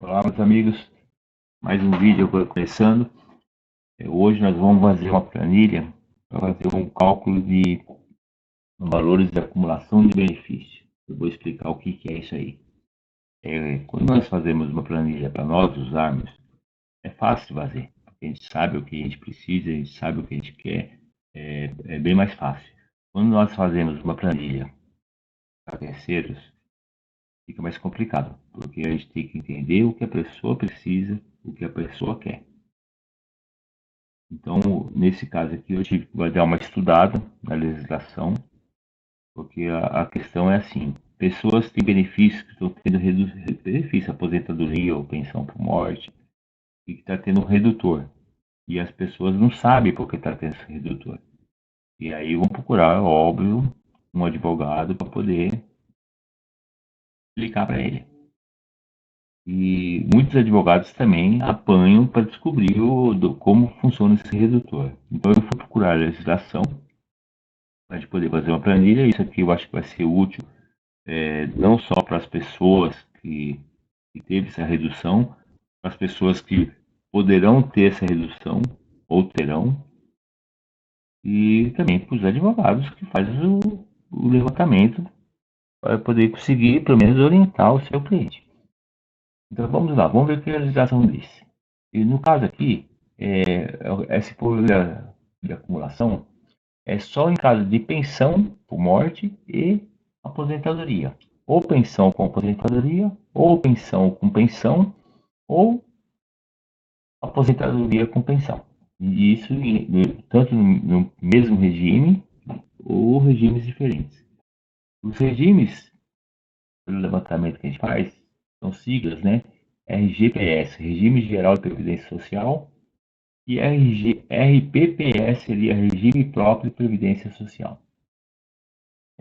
Olá, meus amigos. Mais um vídeo começando. Hoje nós vamos fazer uma planilha para fazer um cálculo de valores de acumulação de benefício. Eu vou explicar o que é isso aí. Quando nós fazemos uma planilha para nós usarmos, é fácil de fazer. A gente sabe o que a gente precisa, a gente sabe o que a gente quer, é bem mais fácil. Quando nós fazemos uma planilha para terceiros, fica mais complicado, porque a gente tem que entender o que a pessoa precisa, o que a pessoa quer. Então, nesse caso aqui, eu tive que dar uma estudada na legislação, porque a questão é assim: pessoas têm benefícios que estão tendo benefício, aposentadoria ou pensão por morte, e que está tendo um redutor. E as pessoas não sabem por que está tendo esse redutor. E aí vão procurar, óbvio, um advogado para poder explicar para ele. E muitos advogados também apanham para descobrir como funciona esse redutor. Então eu fui procurar a legislação para a gente poder fazer uma planilha. Isso aqui eu acho que vai ser útil, não só para as pessoas que teve essa redução, para as pessoas que poderão ter essa redução ou terão, e também para os advogados que fazem o levantamento para poder conseguir, pelo menos, orientar o seu cliente. Então vamos lá, vamos ver o que a legislação diz. E no caso aqui, esse problema de acumulação é só em caso de pensão por morte e aposentadoria. Ou pensão com aposentadoria, ou pensão com pensão, ou aposentadoria com pensão. E isso tanto no mesmo regime ou regimes diferentes. Os regimes, pelo levantamento que a gente faz, são siglas, né? RGPS, Regime Geral de Previdência Social, e RPPS, ali, é Regime Próprio de Previdência Social.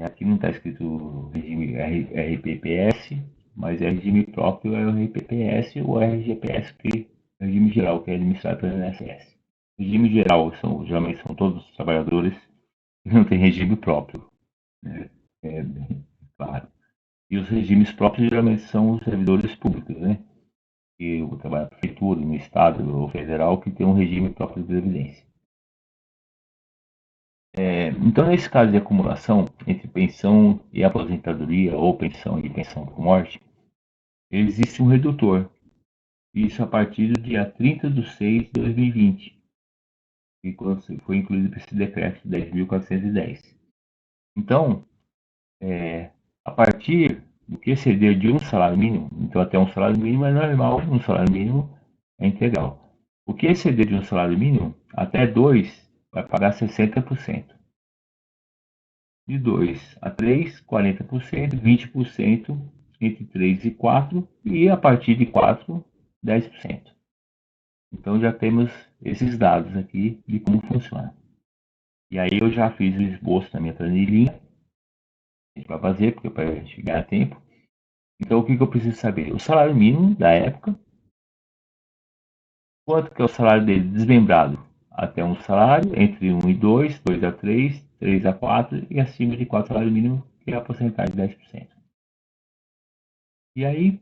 Aqui não está escrito regime RPPS, mas é regime próprio, é o RPPS ou RGPS, que é o regime geral, que é administrado pelo INSS. Regime geral geralmente são todos os trabalhadores que não têm regime próprio, né? É bem claro. E os regimes próprios geralmente são os servidores públicos, né? Que trabalham na prefeitura, no estado ou federal, que tem um regime próprio de previdência. Então, nesse caso de acumulação entre pensão e aposentadoria, ou pensão e pensão por morte, existe um redutor. Isso a partir do dia 30 de 6 de 2020, que foi incluído para esse decreto 10.410. Então, a partir do que exceder de um salário mínimo, então até um salário mínimo é normal, um salário mínimo é integral. O que exceder de um salário mínimo, até dois, vai pagar 60%. De 2 a 3, 40%, 20% entre 3 e 4, e a partir de 4, 10%. Então já temos esses dados aqui de como funciona. E aí eu já fiz o esboço na minha planilhinha para fazer, porque para chegar a tempo. Então o que eu preciso saber? O salário mínimo da época, quanto que é o salário dele desmembrado até um salário, entre um e 2, 2 a 3, 3 a 4 e acima de 4 salário mínimo, que é a porcentagem de 10%. E aí,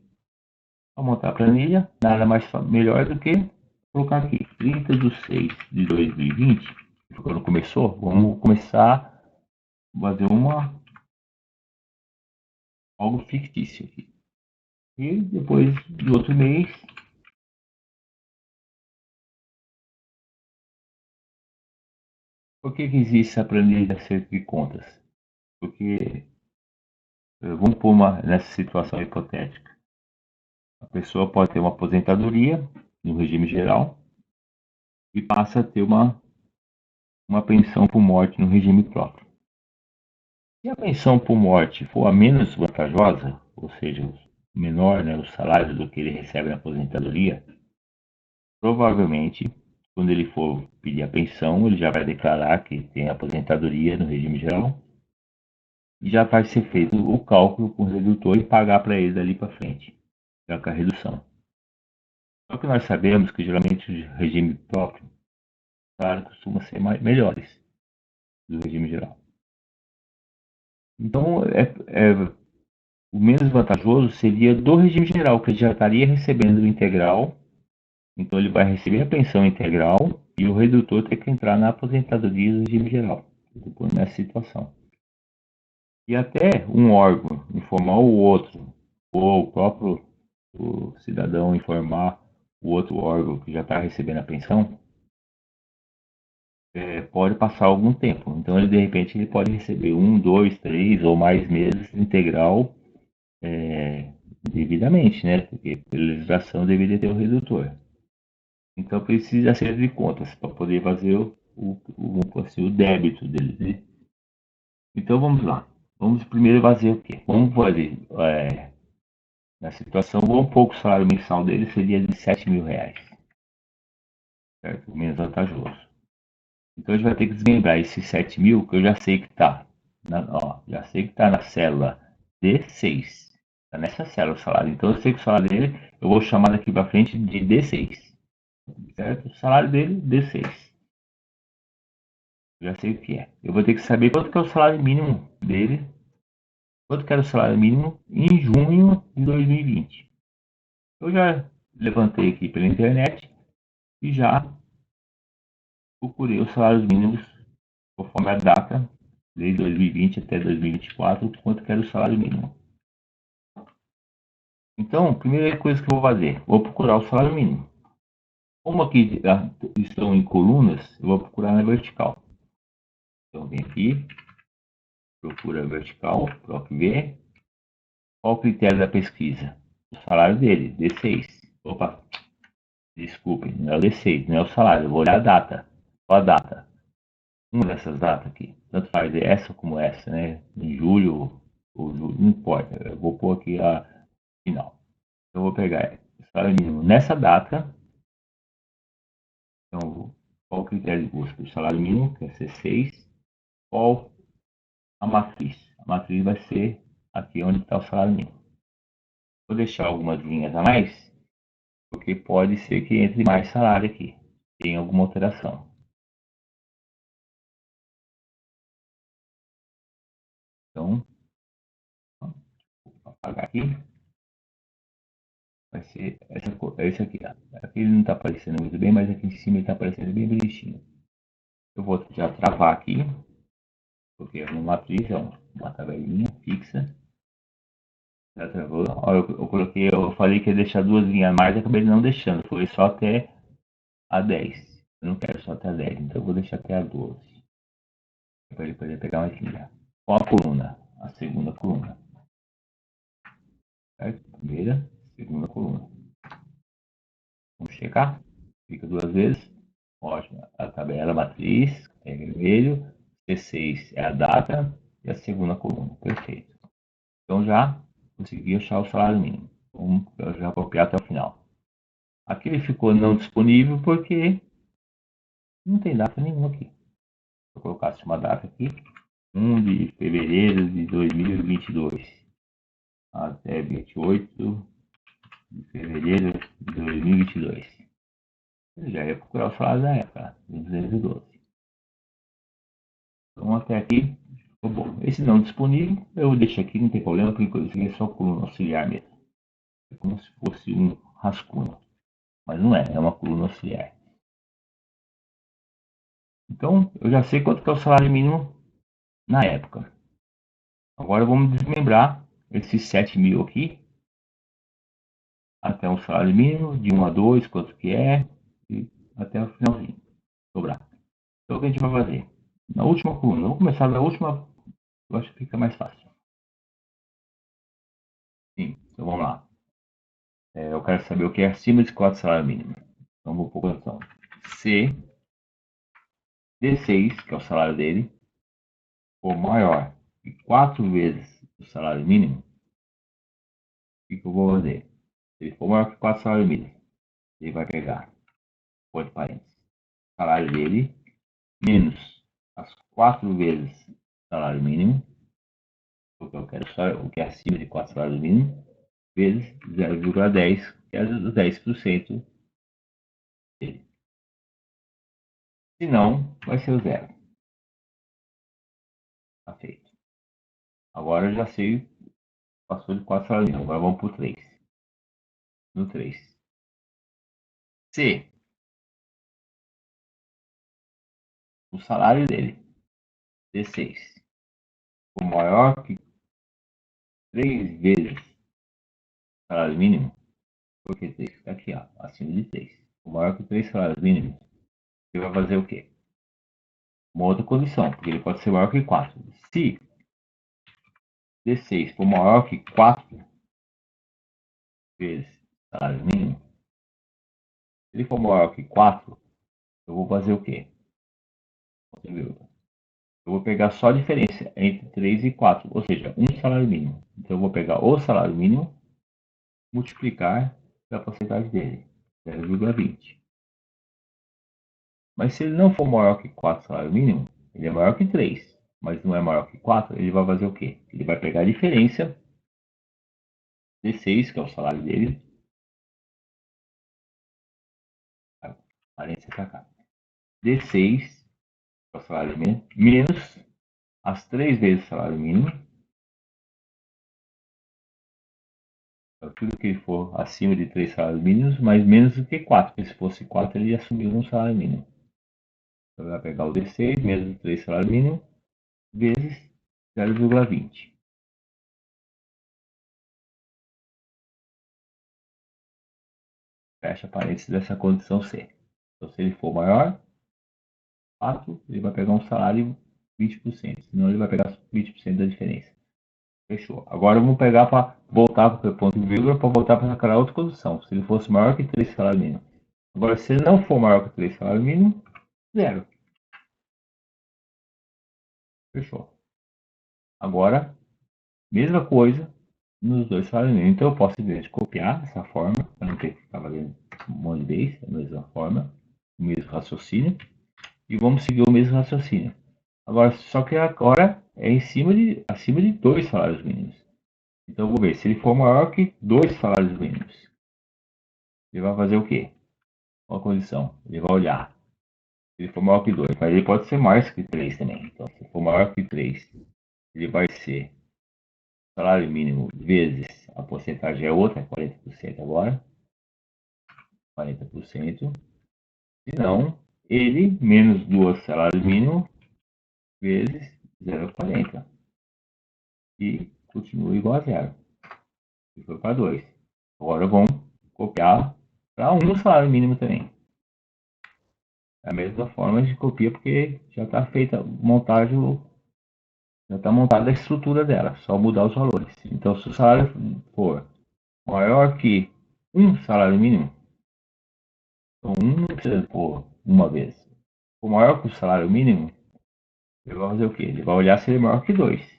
para montar a planilha, nada mais melhor do que colocar aqui 30 de 6 de 2020, quando começou, vamos começar a fazer algo fictício aqui. E depois do outro mês, por que existe essa planilha de acerto de contas? Porque vamos pôr nessa situação hipotética. A pessoa pode ter uma aposentadoria no regime geral e passa a ter uma pensão por morte no regime próprio. Se a pensão por morte for a menos vantajosa, ou seja, menor, né, o salário do que ele recebe na aposentadoria, provavelmente, quando ele for pedir a pensão, ele já vai declarar que tem aposentadoria no regime geral e já vai ser feito o cálculo com o redutor e pagar para ele dali para frente, já com a redução. Só que nós sabemos que geralmente o regime próprio, claro, costuma ser melhores do regime geral. Então, O menos vantajoso seria do regime geral, que ele já estaria recebendo o integral, então ele vai receber a pensão integral e o redutor tem que entrar na aposentadoria do regime geral, depois nessa situação. E até um órgão informar o outro, ou o próprio cidadão informar o outro órgão que já está recebendo a pensão, pode passar algum tempo. Então, ele de repente ele pode receber 1, 2, 3 ou mais meses integral devidamente, né? Porque pela legislação deveria ter o redutor. Então, precisa ser de contas para poder fazer o débito dele, né? Então, vamos lá. Vamos primeiro fazer o quê? Vamos fazer, na situação, um pouco o salário mensal dele seria de R$ 7.000, certo? Menos vantajoso. Então a gente vai ter que desmembrar esses 7.000, que eu já sei que está já sei que está na célula D6. Está nessa célula o salário. Então eu sei que o salário dele, eu vou chamar daqui para frente de D6. Certo? O salário dele, D6. Eu já sei o que é. Eu vou ter que saber quanto que é o salário mínimo dele. Quanto que era o salário mínimo em junho de 2020. Eu já levantei aqui pela internet e já procurei os salários mínimos conforme a data, desde 2020 até 2024, quanto que era o salário mínimo. Então, a primeira coisa que eu vou fazer, vou procurar o salário mínimo. Como aqui estão em colunas, eu vou procurar na vertical. Então, vem aqui, procura vertical, PROC-V. Qual o critério da pesquisa? O salário dele, D6. Opa, desculpe, não é o D6, não é o salário, eu vou olhar a data. Qual a data? Uma dessas datas aqui. Tanto faz essa como essa, né? Em julho ou julho, não importa. Eu vou pôr aqui a final. Eu vou pegar o salário mínimo nessa data. Então, qual o critério de busca? O salário mínimo, que é C6. Qual a matriz? A matriz vai ser aqui onde está o salário mínimo. Vou deixar algumas linhas a mais, porque pode ser que entre mais salário aqui. Tem alguma alteração. Então, vou apagar aqui. Vai ser esse aqui. Aqui ele não está aparecendo muito bem, mas aqui em cima ele está aparecendo bem bonitinho. Eu vou já travar aqui, porque é uma matriz, é uma tabelinha fixa. Já travou. Ó, eu coloquei, eu falei que ia deixar duas linhas a mais, acabei não deixando. Foi só até a 10. Eu não quero só até a 10, então eu vou deixar até a 12. Para ele poder pegar mais linha. Qual a coluna? A segunda coluna. Certo? Primeira, segunda coluna. Vamos checar. Clica duas vezes. Ótimo. A tabela matriz é vermelho. C6 é a data e a segunda coluna. Perfeito. Então já consegui achar o salário mínimo. Vamos já copiar até o final. Aqui ele ficou não disponível porque não tem data nenhuma aqui. Se eu colocasse uma data aqui, 1 de fevereiro de 2022 até 28 de fevereiro de 2022. Eu já ia procurar o salário da época, de 212. Então até aqui ficou bom. Esse não disponível, eu deixo aqui, não tem problema, porque isso aqui é só coluna auxiliar mesmo. É como se fosse um rascunho. Mas não é, é uma coluna auxiliar. Então, eu já sei quanto que é o salário mínimo na época. Agora vamos desmembrar esses 7.000 aqui até o salário mínimo, de 1 a 2, quanto que é, e até o finalzinho, sobrar. Então o que a gente vai fazer? Na última coluna, vamos começar da última, eu acho que fica mais fácil. Sim, então vamos lá. Eu quero saber o que é acima de 4 salário mínimo. Então vou pôr então C, D6, que é o salário dele, for maior que 4 vezes o salário mínimo, o que eu vou fazer? Se ele for maior que 4 salários mínimos, ele vai pegar, pode parênteses, o salário dele menos as 4 vezes o salário mínimo, porque eu quero só o que é acima de 4 salários mínimos, vezes 0,10, que é os 10% dele. Se não, vai ser o zero. Tá feito. Agora eu já sei Passou de 4 salários mínimos. Agora vamos para o 3. No 3. Se o salário dele, D6, for maior que 3 vezes o salário mínimo, porque 3 fica aqui, ó, acima de 3. For maior que 3 salários mínimos, ele vai fazer o quê? Uma outra condição, porque ele pode ser maior que 4. Se D6 for maior que 4 vezes o salário mínimo, se ele for maior que 4, eu vou fazer o quê? Eu vou pegar só a diferença entre 3 e 4, ou seja, um salário mínimo. Então eu vou pegar o salário mínimo, multiplicar pela porcentagem dele, 0,20. Mas se ele não for maior que 4 salário mínimo, ele é maior que 3, mas não é maior que 4, ele vai fazer o quê? Ele vai pegar a diferença de 6, que é o salário dele, parênteses pra cá, D6, que é o salário mínimo, menos as 3 vezes o salário mínimo, tudo que for acima de 3 salários mínimos, mas menos do que 4, porque se fosse 4 ele assumiu um salário mínimo. Então ele vai pegar o D6, menos 3 salários mínimos, vezes 0,20. Fecha parênteses dessa condição C. Então se ele for maior, 4, ele vai pegar um salário 20%, senão ele vai pegar 20% da diferença. Fechou. Agora vamos pegar para voltar para o ponto e vírgula para voltar para aquela outra condição. Se ele fosse maior que 3 salários mínimos. Agora, se ele não for maior que 3 salários mínimos, zero. Fechou. Agora, mesma coisa nos dois salários mínimos. Então, eu posso simplesmente copiar essa forma, para não ter que ficar fazendo um monte de vez, a mesma forma, o mesmo raciocínio. E vamos seguir o mesmo raciocínio. Agora, só que agora é acima de 2 salários mínimos. Então, eu vou ver, se ele for maior que 2 salários mínimos, ele vai fazer o quê? Uma condição. Ele vai olhar. Se ele for maior que 2, mas ele pode ser mais que 3 também. Então, se for maior que 3, ele vai ser salário mínimo vezes a porcentagem é outra, é 40% agora. 40%. Se não, ele menos 2 salários mínimos vezes 0,40. E continua igual a zero. E foi para 2. Agora vamos copiar para um salário mínimo também. É a mesma forma de copia porque já está feita a montagem, já está montada a estrutura dela, só mudar os valores. Então, se o salário for maior que um salário mínimo, então um não precisa pôr uma vez. Se for maior que o salário mínimo, ele vai fazer o quê? Ele vai olhar se ele é maior que 2. Se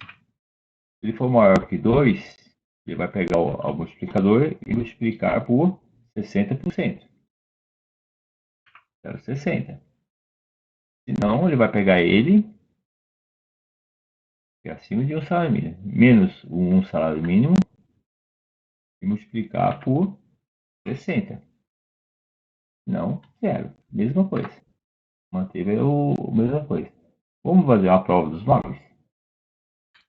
ele for maior que 2, ele vai pegar o multiplicador e multiplicar por 60%. 0,60. Se não, ele vai pegar ele, que é acima de um salário mínimo, menos um salário mínimo, e multiplicar por 60. Não, zero. Mesma coisa. Manteve a mesma coisa. Vamos fazer a prova dos nomes?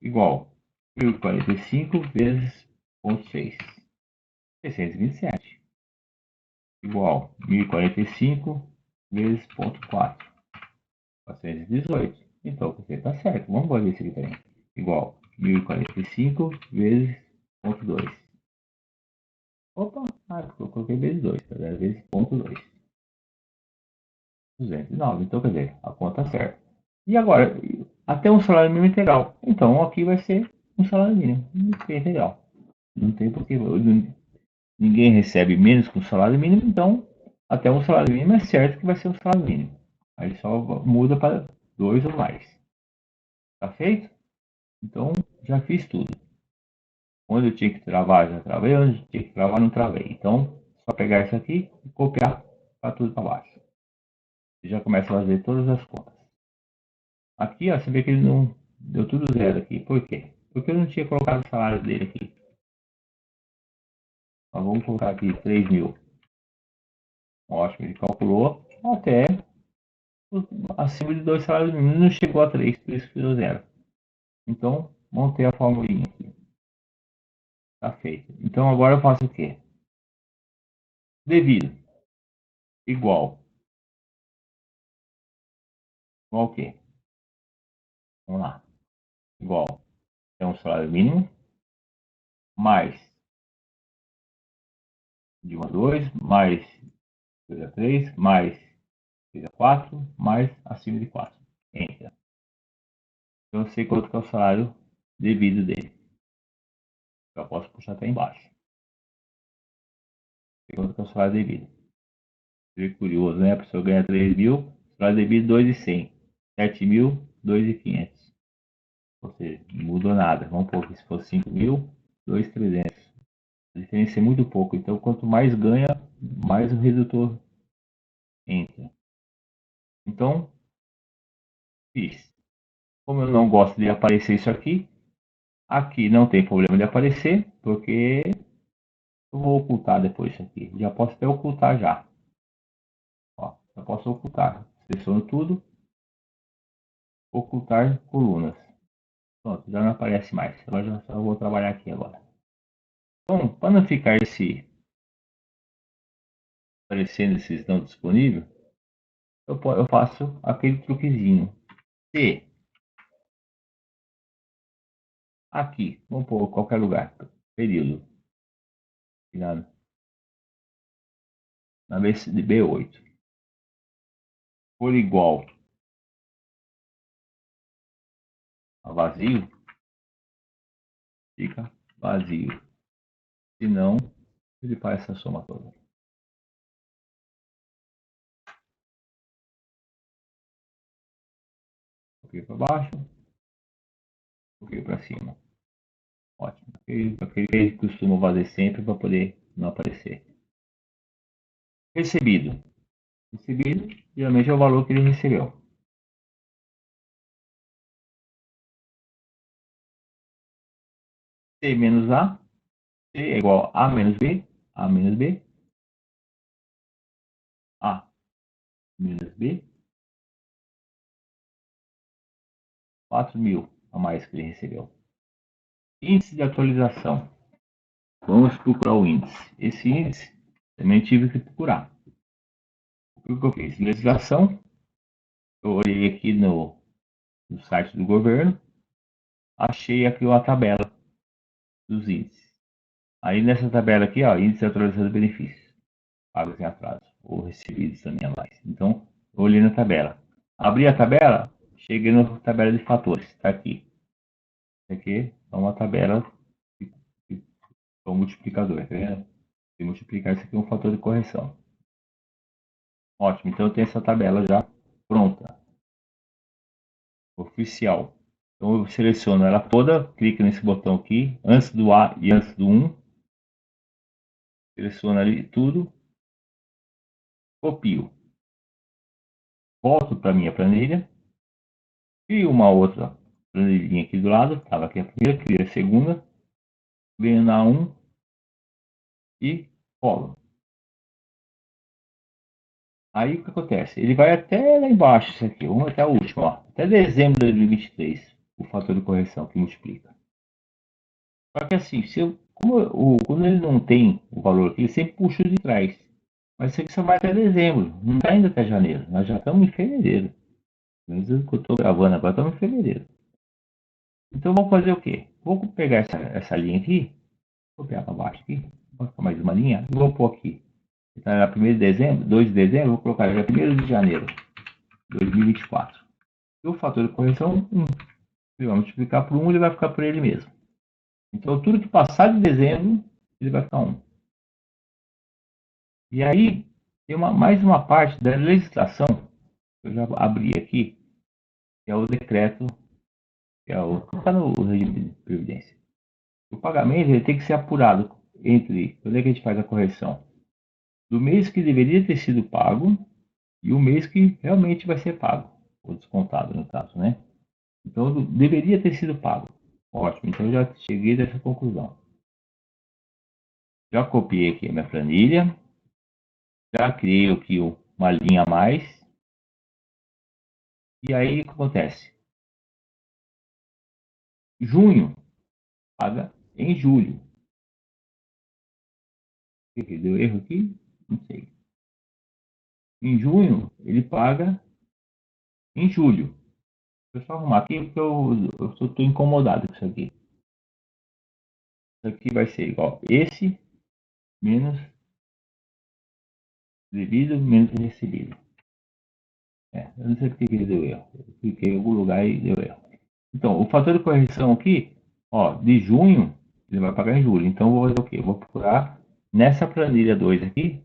Igual 1045 vezes 0,6. 627. Igual 1045 vezes 0,4. 418. Então, você está certo. Vamos fazer isso aqui também. Igual 1045 vezes 0,2. Opa, eu coloquei vezes 2. Vezes 0,2. 209. Então, quer dizer, a conta certa. E agora, até um salário mínimo integral. Então, aqui vai ser um salário mínimo integral. Não tem porquê. Ninguém recebe menos que um salário mínimo, então, até um salário mínimo é certo que vai ser um salário mínimo. Aí só muda para 2 ou mais. Tá feito? Então, já fiz tudo. Onde eu tinha que travar, já travei. Onde eu tinha que travar, não travei. Então, só pegar isso aqui e copiar para tudo para baixo. E já começa a fazer todas as contas. Aqui, ó, você vê que ele não deu tudo zero aqui. Por quê? Porque eu não tinha colocado o salário dele aqui. Então, vamos colocar aqui 3 mil. Ótimo, ele calculou até acima de 2 salários mínimos. Não chegou a 3, por isso que deu zero. Então, montei a formulinha aqui. Tá feito. Então agora eu faço o quê? Devido. Igual. Igual o quê? Vamos lá. Igual. É um salário mínimo. Mais de 1 a 2. Mais 2 a 3. Mais 3 a 4. Mais acima de 4. Enter. Então eu sei quanto que é o salário devido dele. Eu posso puxar até embaixo. Sei quanto que é o salário devido. Seria curioso, né? A pessoa ganha 3 mil. Salário devido 2.100. 7 mil, 2.500. Ou seja, não mudou nada. Vamos pôr que se fosse 5 mil, 2.300. A diferença é muito pouco. Então, quanto mais ganha, mais o redutor entra. Então, fiz. Como eu não gosto de aparecer isso aqui, aqui não tem problema de aparecer, porque eu vou ocultar depois isso aqui. Já posso até ocultar já. Ó, já posso ocultar. Seleciono tudo, ocultar colunas. Pronto, já não aparece mais. Agora já só vou trabalhar aqui agora. Então, para não ficar aparecendo esses não disponíveis, eu faço aquele truquezinho. Se aqui, vamos pôr qualquer lugar, período, na, na vez de B8, for igual a vazio, fica vazio. Se não, ele faz essa soma toda. Ok para baixo, ok para cima. Ótimo. Aquele que ele costuma fazer sempre para poder não aparecer. Recebido. Recebido, geralmente é o valor que ele recebeu. C menos A, C é igual a menos B, A menos B, A menos B, 4.000 a mais que ele recebeu. Índice de atualização. Vamos procurar o índice. Esse índice também tive que procurar. O que eu fiz? Legislação. Eu olhei aqui no site do governo, achei aqui uma tabela dos índices. Aí nessa tabela aqui, ó, índice de atualização de benefícios, pagos em atraso, ou recebidos também a mais. Então, eu olhei na tabela. Abri a tabela, cheguei na tabela de fatores, está aqui. Isso aqui é uma tabela com multiplicador, tá vendo? Se multiplicar, isso aqui é um fator de correção. Ótimo, então eu tenho essa tabela já pronta, oficial. Então eu seleciono ela toda, clico nesse botão aqui, antes do A e antes do 1, seleciono ali tudo, copio, volto para minha planilha, crio uma outra planilhinha aqui do lado, estava aqui a primeira, crio a segunda, venho na 1 e colo. Aí o que acontece? Ele vai até lá embaixo, isso aqui, vamos até a última, ó, até dezembro de 2023, o fator de correção que multiplica. Só que assim, se eu, quando ele não tem o valor aqui, ele sempre puxa de trás. Mas isso aqui só vai até dezembro, não está ainda até janeiro. Nós já estamos em fevereiro. Mesmo que eu estou gravando agora, estamos em fevereiro. Então vamos fazer o quê? Vou pegar essa linha aqui, vou pegar para baixo aqui, vou colocar mais uma linha, e vou pôr aqui. Está na 1º de dezembro, 2 de dezembro, vou colocar já 1º de janeiro de 2024. E o fator de correção 1. Ele vai multiplicar por 1, ele vai ficar por ele mesmo. Então tudo que passar de dezembro, ele vai ficar 1. E aí, tem mais uma parte da legislação, que eu já abri aqui, que é o decreto, que é o que está no regime de previdência. O pagamento ele tem que ser apurado entre, quando é que a gente faz a correção? Do mês que deveria ter sido pago e o mês que realmente vai ser pago, ou descontado no caso, né? Então, deveria ter sido pago. Ótimo, então eu já cheguei dessa conclusão. Já copiei aqui a minha planilha, já criei aqui uma linha a mais, e aí o que acontece? Junho paga em julho. que deu erro aqui? Não sei. Em junho, ele paga em julho. Deixa eu só arrumar aqui porque eu tô incomodado com isso aqui. Isso aqui vai ser igual esse menos devido menos recebido. Eu não sei porque que ele deu erro. Eu cliquei em algum lugar e deu erro. Então, o fator de correção aqui, ó, de junho, ele vai pagar em julho. Então, eu vou fazer o quê? Eu vou procurar nessa planilha 2 aqui,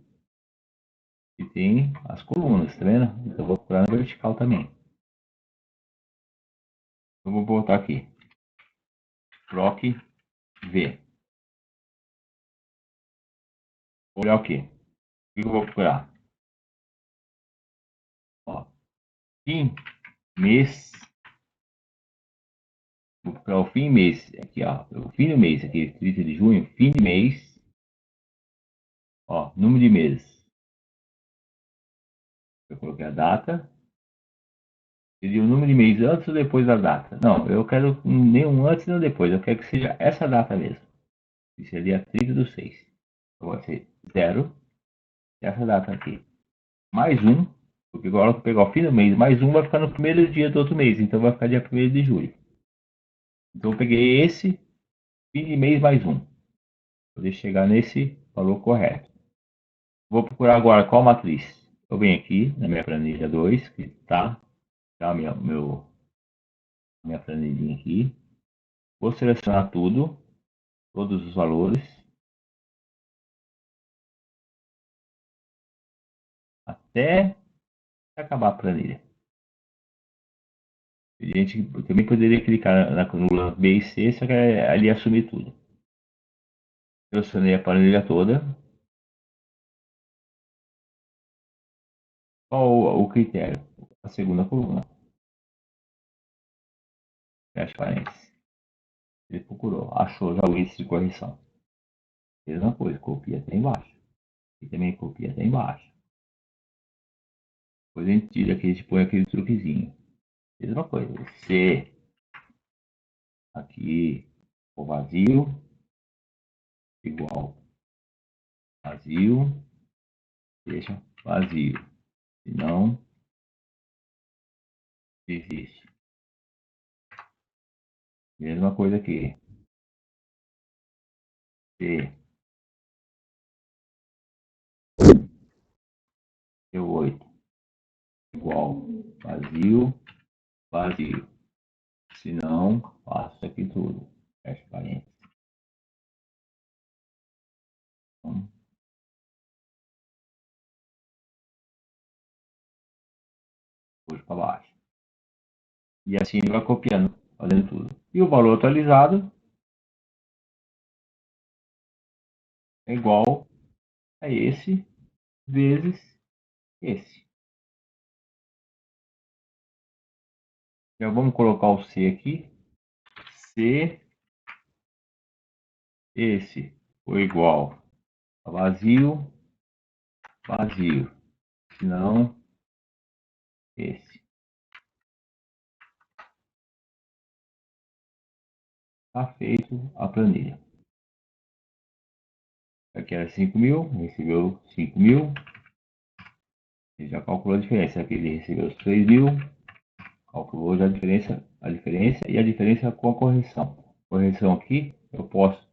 que tem as colunas, tá vendo? Então, eu vou procurar na vertical também. Eu vou botar aqui, proc V. Vou olhar o quê? O que eu vou procurar? Ó, fim, mês. Vou procurar o fim mês. Aqui, ó. O fim do mês, aqui, 30 de junho, fim de mês. Ó, número de meses. Eu coloquei a data. Seria o número de mês antes ou depois da data? Não, eu quero nenhum antes nem depois. Eu quero que seja essa data mesmo. Que seria 30 do 6. Então vai ser 0. Essa data aqui. Mais um. Porque agora eu vou pegar o fim do mês. Mais um vai ficar no primeiro dia do outro mês. Então vai ficar dia 1º de julho. Então eu peguei esse. Fim de mês mais um. Poder chegar nesse valor correto. Vou procurar agora qual matriz. Eu venho aqui na minha planilha 2, que tá minha planilhinha aqui. Vou selecionar tudo, todos os valores, até acabar a planilha. A gente também poderia clicar na coluna B e C, só que ali assumir tudo. Selecionei a planilha toda. Qual o critério? A segunda coluna. Fecha parênteses. Ele procurou, achou já o índice de correção. Mesma coisa, copia até embaixo. E também copia até embaixo. Depois a gente tira aqui, a gente põe aquele truquezinho. Mesma coisa. C aqui, o vazio, igual vazio, deixa vazio. Se não, existe. Mesma coisa aqui. C, C8, igual vazio, vazio. Se não, faço aqui tudo. Fecha parênteses. Então, puxo para baixo. E assim ele vai copiando, fazendo tudo. E o valor atualizado é igual a esse vezes esse. Já vamos colocar o C aqui. C, esse foi igual a vazio, vazio. Se não, esse. Está feito a planilha. Aqui era 5.000, recebeu 5.000. Ele já calculou a diferença. Aqui ele recebeu os 3.000, calculou já a diferença e a diferença com a correção. Correção aqui, eu posso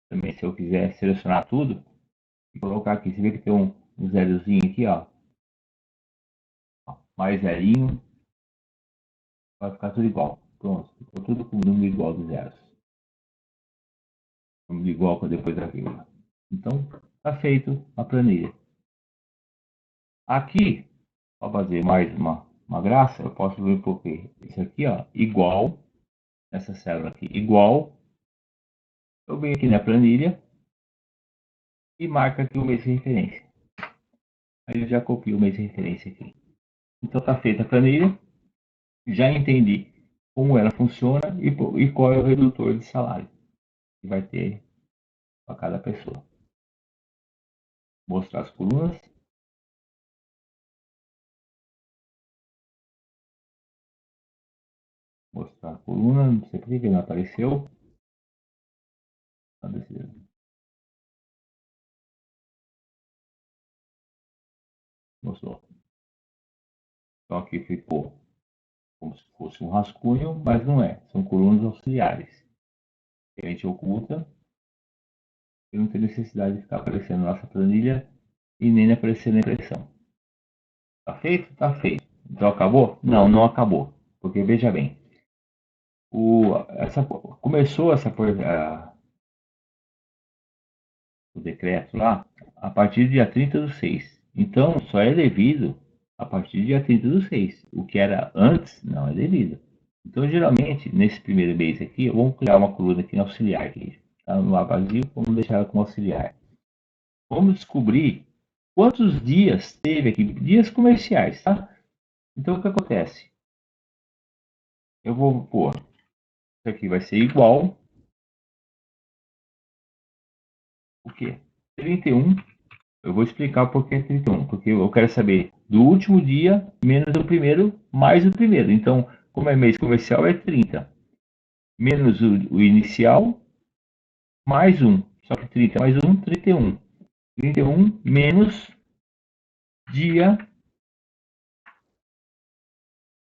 também, se eu quiser selecionar tudo, e colocar aqui. Você vê que tem um zerozinho aqui, ó. Mais zerinho, vai ficar tudo igual. Pronto, ficou tudo com o número igual dos zeros. Número igual depois da vírgula. Então, está feito a planilha. Aqui, para fazer mais uma graça, eu posso ver porque isso aqui, ó, igual, essa célula aqui, igual, eu venho aqui na planilha e marco aqui o mês de referência. Aí eu já copio o mês de referência aqui. Então está feita a planilha, já entendi como ela funciona e qual é o redutor de salário que vai ter para cada pessoa. Mostrar as colunas. Mostrar a coluna, não sei por que não apareceu. Mostrou. Então aqui ficou como se fosse um rascunho, mas não é. São colunas auxiliares. Que a gente oculta e não tem necessidade de ficar aparecendo na nossa planilha e nem aparecer na impressão. Tá feito? Tá feito. Então acabou? Não, não acabou. Porque veja bem, começou o decreto lá a partir do dia 30/6. Então só é devido a partir do dia 30/6. O que era antes não é devido. Então geralmente nesse primeiro mês aqui, vamos criar uma coluna aqui no auxiliar. Aqui. Tá no ar vazio, vamos deixar ela como auxiliar. Vamos descobrir quantos dias teve aqui, dias comerciais, tá? Então o que acontece? Eu vou pôr, isso aqui vai ser igual o quê? 31. Eu vou explicar por que 31, porque eu quero saber do último dia menos o primeiro mais o primeiro. Então, como é mês comercial, é 30 menos o inicial mais um. Só que 30 mais um, 31. 31 menos dia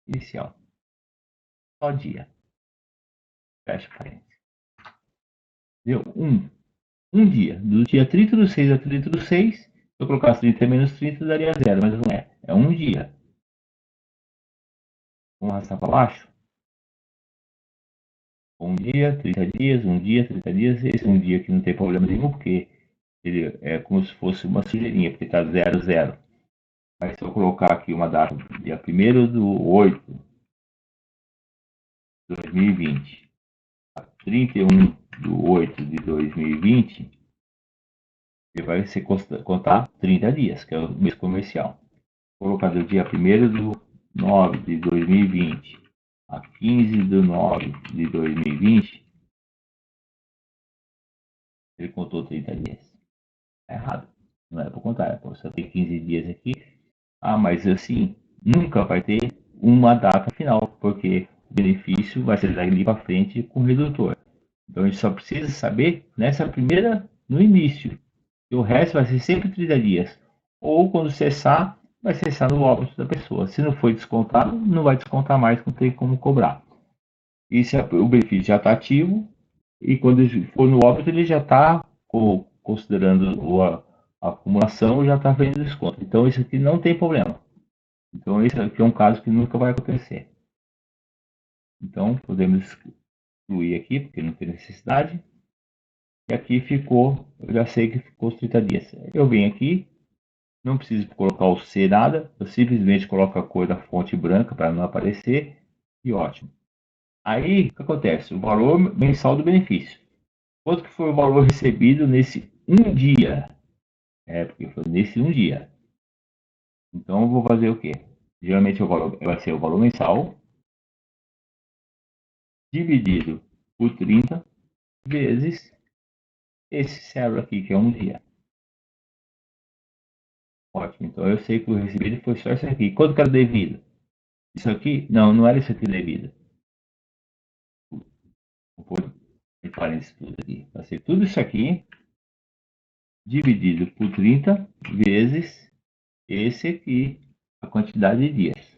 inicial. Só dia. Fecha parênteses. Deu? Um dia. Do dia 30/6 a 30/6, se eu colocasse 30 menos 30, daria zero, mas não é. É um dia. Vamos arrastar para baixo? Um dia, 30 dias, um dia, 30 dias. Esse um dia aqui não tem problema nenhum, porque ele é como se fosse uma sujeirinha, porque está 00. Mas se eu colocar aqui uma data, dia 1º de 8 de 2020, a 31/8 de 2020, ele vai ser contar 30 dias, que é o mês comercial. Colocar do dia 1º de 9 de 2020 a 15/9 de 2020, ele contou 30 dias. É errado. Não é para contar, é para você ter 15 dias aqui. Ah, mas assim, nunca vai ter uma data final, porque o benefício vai ser dali para frente com o redutor. Então a gente só precisa saber nessa primeira, no início. E o resto vai ser sempre 30 dias. Ou quando cessar, vai cessar no óbito da pessoa. Se não foi descontado, não vai descontar mais, não tem como cobrar. E se o benefício já está ativo, e quando for no óbito, ele já está considerando a acumulação, já está fazendo desconto. Então isso aqui não tem problema. Então esse aqui é um caso que nunca vai acontecer. Então podemos excluir aqui, porque não tem necessidade. E aqui ficou, eu já sei que ficou os 30 dias. Eu venho aqui, não preciso colocar o C nada, eu simplesmente coloco a cor da fonte branca para não aparecer e ótimo. Aí, o que acontece? O valor mensal do benefício. Quanto que foi o valor recebido nesse um dia? É, porque foi nesse um dia. Então, eu vou fazer o quê? Geralmente vai ser o valor mensal dividido por 30 vezes esse cérebro aqui, que é um dia. Ótimo. Então, eu sei que o recebido foi só isso aqui. Quanto que era devido? Isso aqui? Não, não era isso aqui devido. Vou pôr em parênteses tudo aqui. Vai ser tudo isso aqui dividido por 30 vezes esse aqui, a quantidade de dias.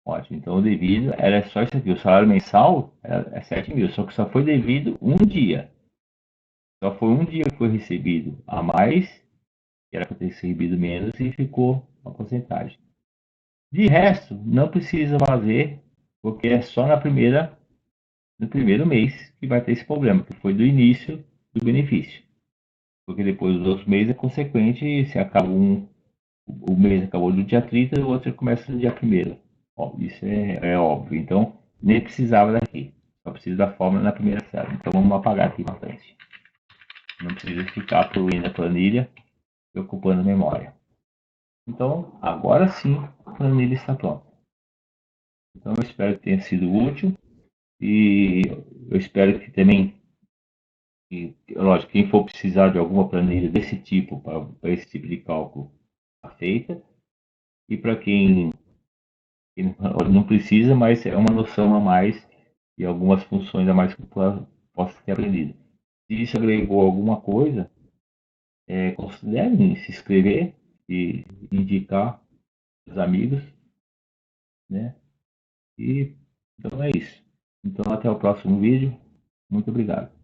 Ótimo. Então, o devido era só isso aqui. O salário mensal é 7 mil, só que só foi devido um dia. Só foi um dia que foi recebido a mais, que era para ter recebido menos, e ficou a porcentagem. De resto, não precisa fazer, porque é só no primeiro mês que vai ter esse problema, que foi do início do benefício. Porque depois dos outros meses é consequente, se acaba o mês acabou no dia 30, o outro começa no dia 1º. Isso é óbvio. Então, nem precisava daqui. Só precisa da fórmula na primeira série. Então, vamos apagar aqui na frente. Não precisa ficar poluindo a planilha e ocupando a memória. Então, agora sim, a planilha está pronta. Então, eu espero que tenha sido útil e eu espero que também, lógico, quem for precisar de alguma planilha desse tipo, para esse tipo de cálculo, está feita. E para quem não precisa, mas é uma noção a mais e algumas funções a mais que possa ter aprendido. Se isso agregou alguma coisa, considerem se inscrever e indicar os amigos, né? E então é isso. Então até o próximo vídeo. Muito obrigado.